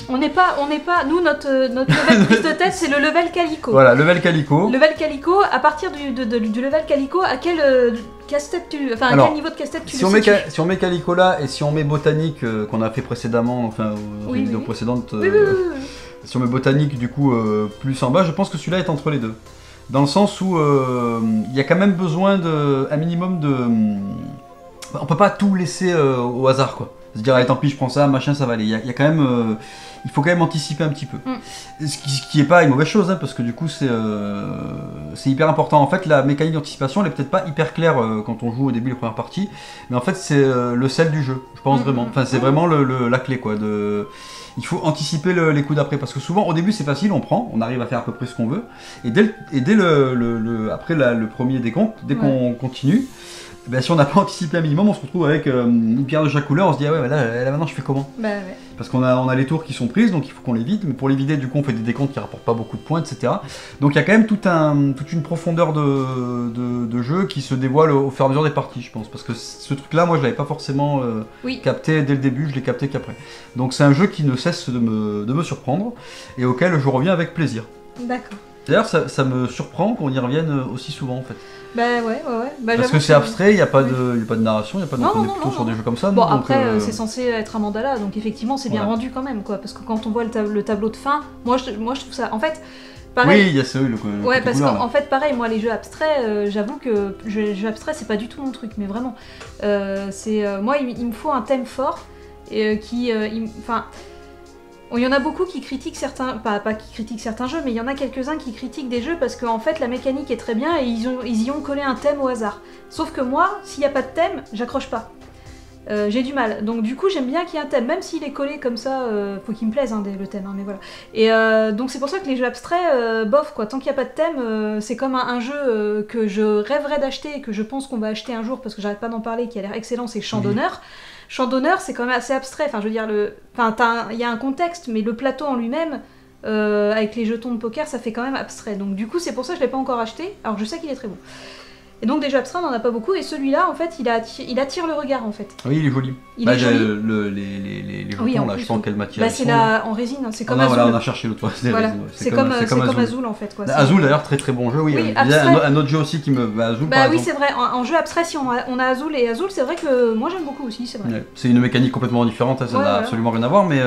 B: On n'est pas, nous notre level prise de tête, c'est le level Calico.
A: Voilà, level Calico.
B: Level Calico, à partir du level Calico, à quel casse-tête
A: Alors,
B: quel niveau de casse-tête tu
A: si
B: le
A: on met
B: situes
A: si on met Calico là, et si on met Botanique, qu'on a fait précédemment, enfin, aux
B: Oui,
A: vidéos
B: oui.
A: précédentes,
B: Oui.
A: si on met Botanique du coup plus en bas, je pense que celui-là est entre les deux. Dans le sens où il y a quand même besoin un minimum de... On peut pas tout laisser au hasard, quoi. Se dire, allez, tant pis, je prends ça, machin, ça va aller. Il y a quand même... il faut quand même anticiper un petit peu. Ce qui est pas une mauvaise chose, hein, parce que du coup, c'est hyper important. En fait, la mécanique d'anticipation, elle est peut-être pas hyper claire quand on joue au début, les premières parties. Mais en fait, c'est le sel du jeu, je pense vraiment. Enfin, c'est vraiment la clé, quoi. Il faut anticiper les coups d'après, parce que souvent au début c'est facile, on arrive à faire à peu près ce qu'on veut, et dès après le premier décompte, dès qu'on continue, ben, si on n'a pas anticipé un minimum, on se retrouve avec une pierre de chaque couleur, on se dit ah ouais, là maintenant je fais comment?
B: Bah ouais.
A: Parce qu'on a les tours qui sont prises, donc il faut qu'on les vide, mais pour les vider du coup on fait des décomptes qui rapportent pas beaucoup de points, etc. Donc il y a quand même toute une profondeur de jeu qui se dévoile au fur et à mesure des parties, je pense, parce que ce truc là moi je l'avais pas forcément capté dès le début, je l'ai capté qu'après. Donc c'est un jeu qui ne cesse de me surprendre, et auquel je reviens avec plaisir.
B: D'accord.
A: D'ailleurs ça me surprend qu'on y revienne aussi souvent en fait.
B: Bah ouais. Bah,
A: parce que c'est abstrait, il n'y a pas de narration, il n'y a pas de... On est plutôt sur des jeux comme ça.
B: Bon,
A: donc,
B: après, c'est censé être un mandala, donc effectivement, c'est bien rendu quand même, quoi. Parce que quand on voit le tableau de fin, moi je trouve ça... En fait, pareil...
A: Oui, il y a le
B: ouais, parce
A: couleur,
B: qu'en fait, pareil, moi, les jeux abstraits, j'avoue que les jeux abstraits, c'est pas du tout mon truc, mais vraiment. Moi, il me faut un thème fort, enfin... Il y en a beaucoup qui critiquent certains, pas qui critiquent certains jeux, mais il y en a quelques-uns qui critiquent des jeux parce qu'en fait la mécanique est très bien et ils y ont collé un thème au hasard. Sauf que moi, s'il n'y a pas de thème, j'accroche pas. J'ai du mal. Donc du coup, j'aime bien qu'il y ait un thème, même s'il est collé comme ça, faut qu'il me plaise le thème, mais voilà. Et donc c'est pour ça que les jeux abstraits, bof quoi, tant qu'il n'y a pas de thème, c'est comme un jeu que je rêverais d'acheter et que je pense qu'on va acheter un jour parce que j'arrête pas d'en parler, qui a l'air excellent, c'est Champ d'honneur. Champ d'honneur, c'est quand même assez abstrait. Enfin, je veux dire, il y a un contexte, mais le plateau en lui-même, avec les jetons de poker, ça fait quand même abstrait. Donc du coup, c'est pour ça que je l'ai pas encore acheté. Alors je sais qu'il est très bon. Et donc des jeux abstraits, on en a pas beaucoup. Et celui-là, en fait, il attire le regard, en fait.
A: Oui, il est joli.
B: Il est joli.
A: Les jetons, là, je pense quelle matière.
B: Bah, c'est en résine. C'est comme Azul.
A: Voilà, on a cherché l'autre fois.
B: Voilà. C'est comme Azul, en fait. Quoi.
A: Azul, d'ailleurs, très très bon jeu. Oui, il y a un autre jeu aussi qui me... Azul,
B: bah oui, c'est vrai. En jeu abstrait, si on a Azul et Azul, c'est vrai que moi j'aime beaucoup aussi, c'est vrai.
A: Ouais. C'est une mécanique complètement différente, ça n'a absolument rien à voir, mais...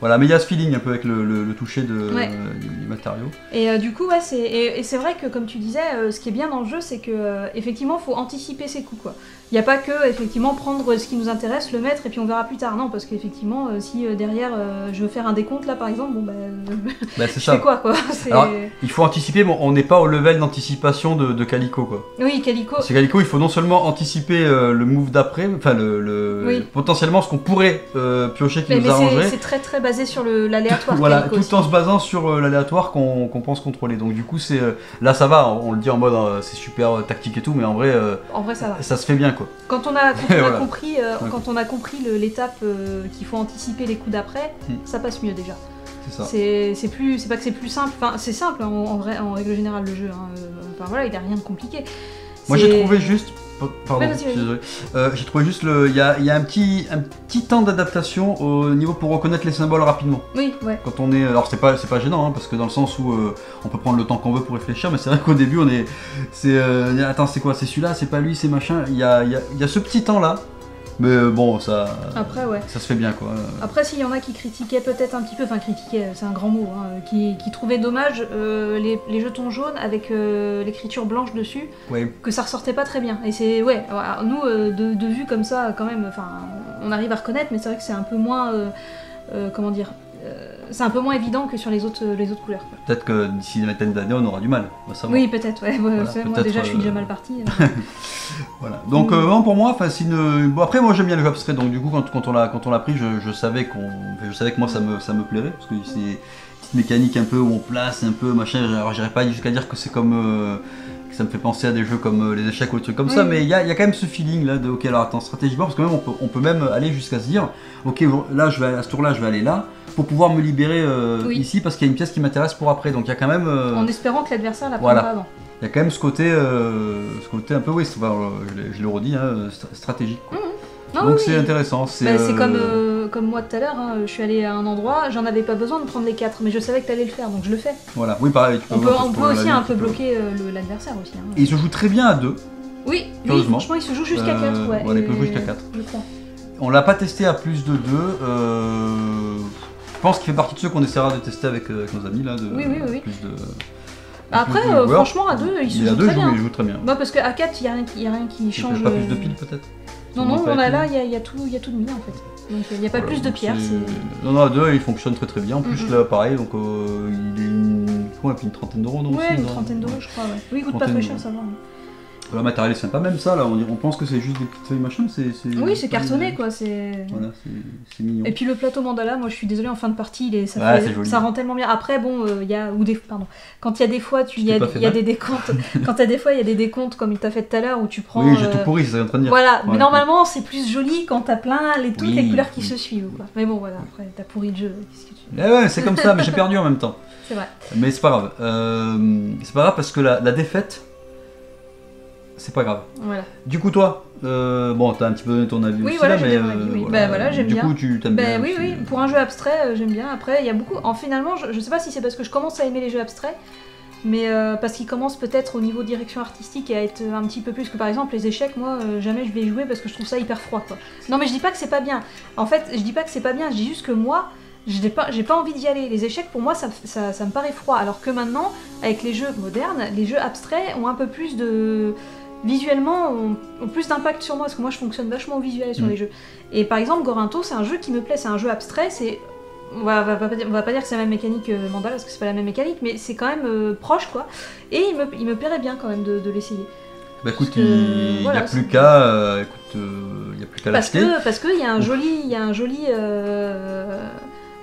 A: Voilà, mais il y a ce feeling un peu avec le toucher du matériau. Et
B: du coup, c'est vrai que comme tu disais, ce qui est bien dans le jeu, c'est que effectivement, faut anticiper ses coups, quoi. Il n'y a pas que effectivement prendre ce qui nous intéresse, le mettre et puis on verra plus tard. Non, parce qu'effectivement, si derrière je veux faire un décompte là, par exemple, bon
A: c'est ça.
B: C'est quoi.
A: Alors, il faut anticiper. Bon, on n'est pas au level d'anticipation de Calico, quoi.
B: Oui, Calico.
A: C'est Calico, il faut non seulement anticiper le move d'après, enfin potentiellement ce qu'on pourrait piocher qui nous arrangerait.
B: C'est très très basé sur l'aléatoire.
A: Voilà,
B: Calico
A: tout
B: aussi.
A: en se basant sur l'aléatoire qu'on pense contrôler. Donc du coup, là ça va. On le dit en mode c'est super tactique et tout, mais en vrai
B: ça va.
A: Ça se fait bien, quoi.
B: Quand on a compris l'étape qu'il faut anticiper les coups d'après, ça passe mieux déjà.
A: C'est ça.
B: C'est pas que c'est plus simple. Enfin, c'est simple en règle générale le jeu. Enfin voilà, il a rien de compliqué.
A: Moi j'ai trouvé juste. Pardon,
B: vas-y.
A: je suis désolé. J'ai trouvé juste il y a un petit temps d'adaptation au niveau pour reconnaître les symboles rapidement.
B: Oui, ouais.
A: Quand on est, alors c'est pas gênant, parce que dans le sens où on peut prendre le temps qu'on veut pour réfléchir, mais c'est vrai qu'au début attends, c'est quoi, c'est celui-là, c'est pas lui, c'est machin. Il y a ce petit temps là. Mais bon, ça se fait bien, quoi.
B: Après, s'il y en a qui critiquaient peut-être un petit peu, enfin critiquaient, c'est un grand mot, qui trouvaient dommage les jetons jaunes avec l'écriture blanche dessus, que ça ressortait pas très bien. Et c'est, nous, de vue comme ça, quand même, enfin, on arrive à reconnaître, mais c'est vrai que c'est un peu moins, c'est un peu moins évident que sur les autres couleurs. Quoi.
A: Peut-être que d'ici une vingtaine d'années, on aura du mal.
B: Oui, peut-être, ouais. Voilà, moi déjà, je suis déjà mal partie.
A: Voilà. Donc pour moi, bon, après moi j'aime bien le jeu abstrait, donc du coup quand on l'a pris, je savais que moi ça me plairait, parce que c'est petite mécanique un peu où on place un peu machin. Alors j'irais pas jusqu'à dire que c'est comme que ça me fait penser à des jeux comme les échecs ou des trucs comme ça, mais il y a quand même ce feeling là de ok, alors attends, stratégiquement, parce que même on peut même aller jusqu'à se dire ok, là je vais à ce tour-là, je vais aller là pour pouvoir me libérer ici parce qu'il y a une pièce qui m'intéresse pour après. Donc il y a quand même
B: en espérant que l'adversaire la prenne avant.
A: Il y a quand même ce côté un peu, oui, je le redis, hein, stratégique. Quoi. Donc c'est intéressant. C'est
B: comme moi tout à l'heure, hein, je suis allée à un endroit, j'en avais pas besoin de prendre les 4, mais je savais que t'allais le faire, donc je le fais.
A: Voilà, oui, pareil.
B: On peut aussi un peu bloquer l'adversaire aussi. Hein.
A: Et il se joue très bien à 2.
B: Oui, franchement, il se joue jusqu'à 4. Ouais,
A: il peut jouer jusqu'à 4.
B: Je crois.
A: On l'a pas testé à plus de 2. Je pense qu'il fait partie de ceux qu'on essaiera de tester avec nos amis là.
B: Oui.
A: Plus de...
B: Après, franchement, à 2, il se joue très bien.
A: Il joue très bien.
B: Bah, parce qu'à 4, il n'y a rien qui change.
A: Il n'y a pas plus de piles peut-être.
B: Non, là, il y a tout de mis en fait. Donc il n'y a pas plus de pierres.
A: Non, à 2, il fonctionne très bien. En plus, là, pareil, donc il est une trentaine d'euros.
B: Ouais, une trentaine d'euros, je crois. Ouais. Oui, il coûte pas très cher, ça va.
A: Le matériel est sympa, même ça, là, on pense que c'est juste des petites feuilles machin,
B: Oui, c'est cartonné, quoi,
A: Voilà, c'est mignon.
B: Et puis le plateau mandala, moi je suis désolée, en fin de partie, ça rend tellement bien. Après, bon, quand il y a des fois, il y a des décomptes, quand il y a des décomptes, comme il t'a fait tout à l'heure, où tu prends...
A: Oui, j'ai tout pourri, c'est ça que je suis en train de dire.
B: Voilà, mais normalement, c'est plus joli quand t'as plein, toutes les couleurs qui se suivent, quoi. Mais bon, voilà, après, t'as pourri le jeu, qu'est-ce que tu...
A: Ouais, c'est comme ça, mais j'ai perdu en même temps.
B: C'est vrai.
A: Mais c'est pas grave. C'est pas grave parce que la défaite... C'est pas grave.
B: Voilà.
A: Du coup, toi, bon, t'as un petit peu donné ton avis aussi,
B: voilà,
A: là, mais
B: voilà, j'aime bien.
A: Du coup, tu t'aimes bien.
B: Oui, pour un jeu abstrait, j'aime bien. Après, il y a beaucoup. Finalement, je sais pas si c'est parce que je commence à aimer les jeux abstraits, mais parce qu'ils commencent peut-être au niveau direction artistique à être un petit peu plus que par exemple les échecs. Moi, jamais je vais y jouer parce que je trouve ça hyper froid, quoi. Non, mais je dis pas que c'est pas bien. En fait, je dis pas que c'est pas bien. Je dis juste que moi, j'ai pas envie d'y aller. Les échecs, pour moi, ça me paraît froid. Alors que maintenant, avec les jeux modernes, les jeux abstraits ont un peu plus de... Visuellement, ont plus d'impact sur moi, parce que moi je fonctionne vachement au visuel sur les jeux. Et par exemple, Gorinto, c'est un jeu qui me plaît, c'est un jeu abstrait, on va pas dire que c'est la même mécanique que Mandala, parce que c'est pas la même mécanique, mais c'est quand même proche, quoi. Et il me plairait bien quand même de l'essayer.
A: Bah écoute, il n'y a plus qu'à l'acheter.
B: Parce qu'il y a un joli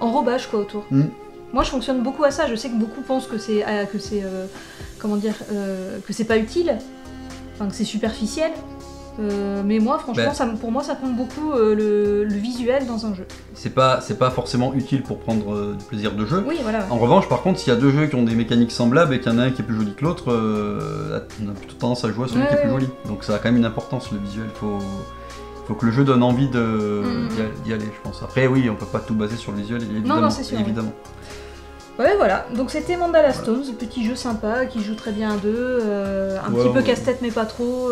B: enrobage, quoi, autour. Moi je fonctionne beaucoup à ça, je sais que beaucoup pensent que c'est pas utile. Enfin, que c'est superficiel, mais moi franchement pour moi ça compte beaucoup le visuel dans un jeu.
A: C'est pas forcément utile pour prendre du plaisir de jeu.
B: Oui, voilà.
A: En revanche, par contre, s'il y a deux jeux qui ont des mécaniques semblables et qu'il y en a un qui est plus joli que l'autre, on a plutôt tendance à jouer à celui qui est plus joli. Donc ça a quand même une importance, le visuel. Faut que le jeu donne envie d'y aller, je pense. Après oui, on peut pas tout baser sur le visuel, évidemment.
B: Non, c'est sûr, évidemment. Ouais, voilà, donc c'était Mandala Stones, petit jeu sympa qui joue très bien à deux, un petit peu casse-tête mais pas trop,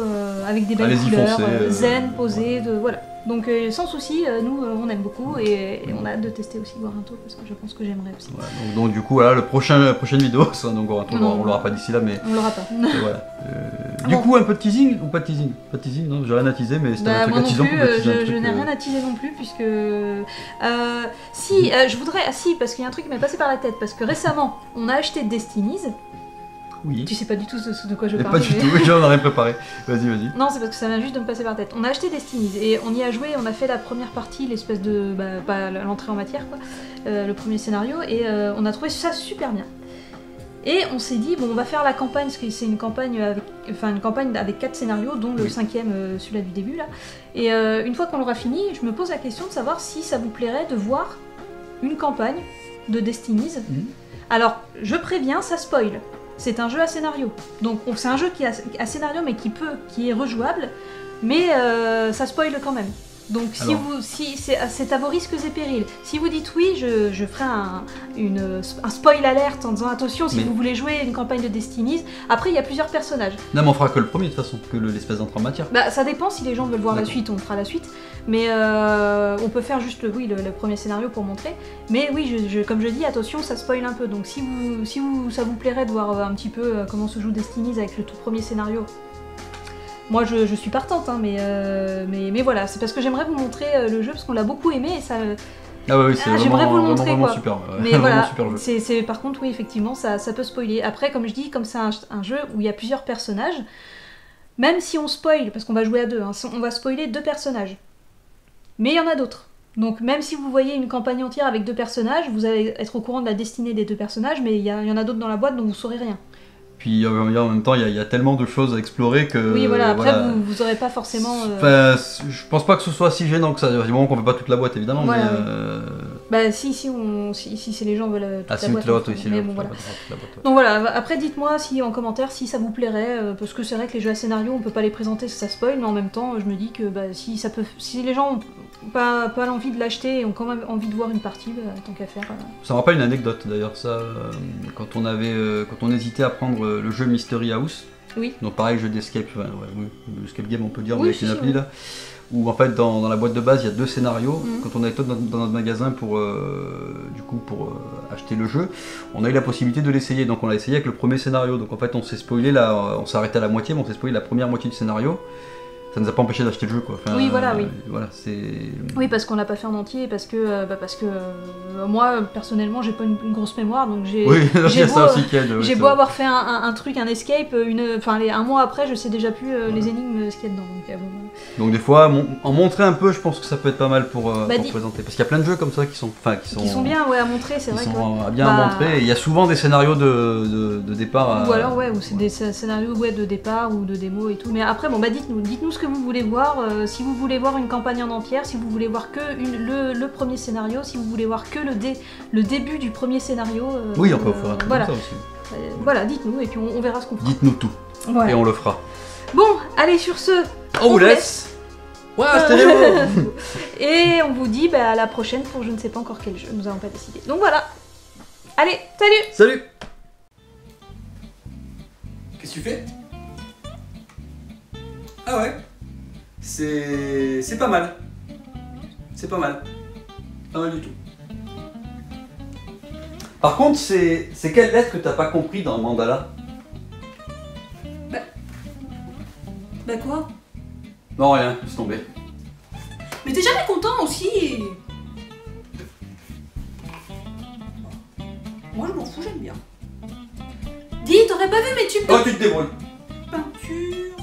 B: avec des belles couleurs, zen, posé, voilà. Donc sans souci, nous on aime beaucoup et on a hâte de tester aussi Gorinto parce que je pense que j'aimerais aussi.
A: Ouais, donc du coup voilà, la prochaine vidéo, ça, donc Gorinto, on l'aura pas d'ici là, mais...
B: On l'aura pas.
A: Voilà. Du coup, un peu de teasing ou pas de teasing? Pas de teasing, non, j'ai rien à teaser, mais c'était un truc à teaser.
B: Je n'ai rien à teaser non plus, puisque... je voudrais... si, parce qu'il y a un truc qui m'est passé par la tête, parce que récemment, on a acheté Destinies.
A: Oui.
B: Tu sais pas du tout de quoi je parle.
A: Pas du tout, j'en aurais préparé. Vas-y.
B: Non, c'est parce que ça vient juste de me passer par la tête. On a acheté Destinies, et on y a joué, on a fait la première partie, l'espèce de... pas l'entrée en matière, quoi. Le premier scénario, et on a trouvé ça super bien. Et on s'est dit, bon, on va faire la campagne, parce que c'est une campagne avec 4 scénarios, dont le 5e, celui-là du début, là. Et une fois qu'on l'aura fini, je me pose la question de savoir si ça vous plairait de voir une campagne de Destinies. Alors, je préviens, ça spoil. C'est un jeu à scénario. Donc, c'est un jeu qui est à scénario, mais qui est rejouable, mais ça spoil quand même. Donc c'est à vos risques et périls. Si vous dites oui, je ferai un spoil alerte en disant attention si vous voulez jouer une campagne de Destinies. Après il y a plusieurs personnages.
A: Non mais on fera que le premier de toute façon, que l'espèce d'entrée en matière.
B: Bah ça dépend, si les gens veulent voir la suite, on fera la suite. Mais on peut faire juste le premier scénario pour montrer. Mais oui, comme je dis, attention, ça spoil un peu. Donc si ça vous plairait de voir un petit peu comment se joue Destinies avec le tout premier scénario. Moi je suis partante, hein, mais voilà, c'est parce que j'aimerais vous montrer le jeu parce qu'on l'a beaucoup aimé et ça.
A: Ah oui, c'est
B: j'aimerais vous le montrer,
A: vraiment
B: quoi.
A: Super.
B: Mais voilà,
A: super jeu.
B: par contre oui effectivement ça peut spoiler. Après comme je dis, comme c'est un jeu où il y a plusieurs personnages, même si on spoil, parce qu'on va jouer à deux, hein, on va spoiler 2 personnages. Mais il y en a d'autres. Donc même si vous voyez une campagne entière avec 2 personnages, vous allez être au courant de la destinée des 2 personnages, mais il y en a d'autres dans la boîte dont vous saurez rien.
A: Puis en même temps, il y a tellement de choses à explorer que...
B: Oui, voilà, après vous aurez pas forcément...
A: Enfin, je pense pas que ce soit si gênant que ça, du moment qu'on veut pas toute la boîte évidemment,
B: voilà,
A: mais...
B: Bah si les gens veulent toute la boîte.
A: La boîte, oui,
B: mais bon, voilà. Donc voilà, après dites-moi si en commentaire si ça vous plairait, parce que c'est vrai que les jeux à scénario on peut pas les présenter si ça spoil, mais en même temps je me dis que si les gens ont pas l'envie de l'acheter et ont quand même envie de voir une partie, tant qu'à faire.
A: Ça me rappelle une anecdote d'ailleurs, ça, quand on hésitait à prendre le jeu Mystery House,
B: oui.
A: Donc pareil, jeu d'escape, escape game on peut dire,
B: oui,
A: mais avec une appli là, où en fait dans la boîte de base il y a 2 scénarios. Quand on était dans notre magasin pour acheter le jeu, on a eu la possibilité de l'essayer, donc on l'a essayé avec le premier scénario, donc en fait on s'est spoilé là, on s'est arrêté à la moitié, mais on s'est spoilé la première moitié du scénario. Ça nous a pas empêché d'acheter le jeu quoi. Enfin,
B: oui, voilà, oui.
A: Voilà, c'est...
B: Oui, parce qu'on l'a pas fait en entier, parce que moi personnellement j'ai pas une grosse mémoire, donc j'ai beau avoir fait un truc, un escape, un mois après je sais déjà plus les énigmes ce qu'il y a dedans.
A: Donc des fois, en montrer un peu, je pense que ça peut être pas mal pour présenter, parce qu'il y a plein de jeux comme ça qui sont
B: bien à montrer, c'est vrai.
A: Qui sont bien à montrer. Et il y a souvent des scénarios de départ.
B: Ou alors ou c'est des scénarios de départ ou de démo et tout. Mais après dites-nous ce que vous voulez voir, si vous voulez voir une campagne en entière, si vous voulez voir que le premier scénario, si vous voulez voir que le début du premier scénario.
A: Oui, on peut faire un truc comme ça aussi.
B: Voilà, dites-nous et puis on verra ce qu'on fera.
A: Dites-nous tout, et on le fera.
B: Bon, allez sur ce,
A: on vous laisse. Ouais, stéréo.
B: Et on vous dit à la prochaine pour je ne sais pas encore quel jeu, nous n'avons pas décidé. Donc voilà, allez, salut.
A: Salut.
D: Qu'est-ce que tu fais? Ah ouais, c'est pas mal. C'est pas mal. Pas mal du tout.
A: Par contre, c'est quelle lettre que t'as pas compris dans Mandala?
E: Bah quoi?
A: Non, rien, laisse tomber.
E: Mais t'es jamais content aussi. Moi je m'en fous, j'aime bien. Dis, t'aurais pas vu mes tubes de...
A: Oh, tu te débrouilles.
E: peinture?